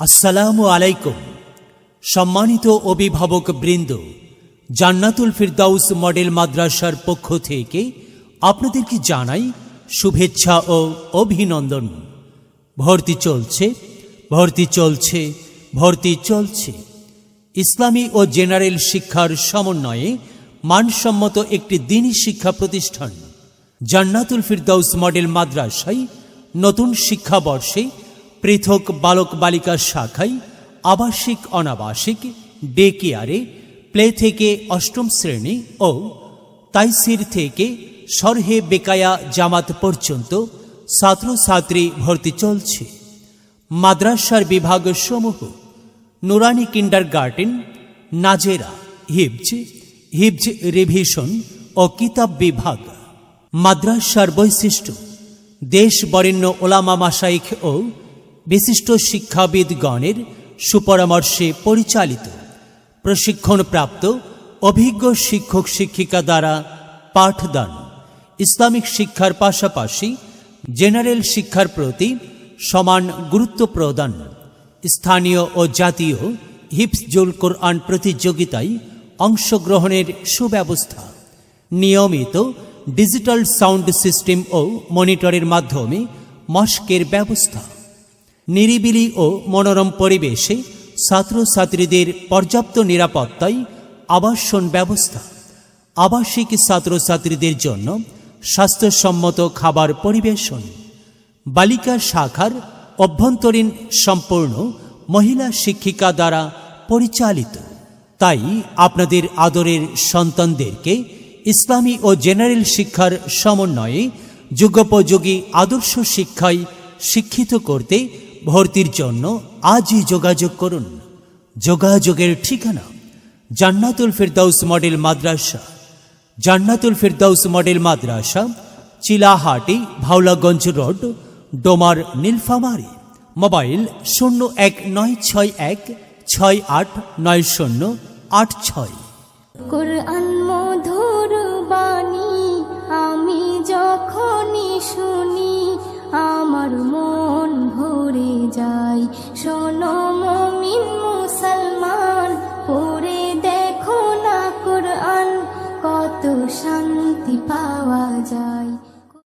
আসসালামু আলাইকুম। সম্মানিত অভিভাবক বৃন্দ, জান্নাতুল ফিরদাউস মডেল মাদ্রাসার পক্ষ থেকে আপনাদেরকে জানাই শুভেচ্ছা ও অভিনন্দন। ভর্তি চলছে, ভর্তি চলছে, ভর্তি চলছে। ইসলামী ও জেনারেল শিক্ষার সমন্বয়ে মানসম্মত একটি দ্বীনি শিক্ষা প্রতিষ্ঠান জান্নাতুল ফিরদাউস মডেল মাদ্রাসায় নতুন শিক্ষাবর্ষে পৃথক বালক বালিকা শাখায় আবাসিক অনাবাসিক ডে কেয়ারে প্লে থেকে অষ্টম শ্রেণী ও তাইসির থেকে শরহে বেকায়া জামাত পর্যন্ত ছাত্রছাত্রী ভর্তি চলছে। মাদ্রাসার বিভাগ সমূহ নুরানি কিন্ডারগার্টেন, নাজেরা, হিফজ রিভিশন ও কিতাব বিভাগ। মাদ্রাসার বৈশিষ্ট্য: দেশ বরেণ্য ওলামা মাশাইখ ও বিশিষ্ট শিক্ষাবিদগণের সুপরামর্শে পরিচালিত, প্রশিক্ষণপ্রাপ্ত অভিজ্ঞ শিক্ষক শিক্ষিকা দ্বারা পাঠদান। ইসলামিক শিক্ষার পাশাপাশি জেনারেল শিক্ষার প্রতি সমান গুরুত্ব প্রদান। স্থানীয় ও জাতীয় হিফজুল কোরআন প্রতিযোগিতায় অংশগ্রহণের সুব্যবস্থা। নিয়মিত ডিজিটাল সাউন্ড সিস্টেম ও মনিটরের মাধ্যমে মশকের ব্যবস্থা। নিরিবিলি ও মনোরম পরিবেশে ছাত্রছাত্রীদের পর্যাপ্ত নিরাপত্তায় আবাসন ব্যবস্থা। আবাসিক ছাত্রছাত্রীদের জন্য স্বাস্থ্যসম্মত খাবার পরিবেশন। বালিকা শাখার অভ্যন্তরীণ সম্পূর্ণ মহিলা শিক্ষিকা দ্বারা পরিচালিত। তাই আপনাদের আদরের সন্তানদেরকে ইসলামী ও জেনারেল শিক্ষার সমন্বয়ে যুগোপযোগী আদর্শ শিক্ষায় শিক্ষিত করতে ভর্তির জন্য আজই যোগাযোগ করুন। যোগাযোগের ঠিকানা: জান্নাতুল ফিরদাউস মডেল মাদ্রাসা, জান্নাতুল ফিরদাউস মডেল মাদ্রাসা, চিলাহাটি, ভাওলাগঞ্জ রোড, ডোমার, নীলফামারী। মোবাইল 019616899086। কুরআন মধুর বাণী আমি যখনই শুনি আমার মন ভরে যায়। শোনো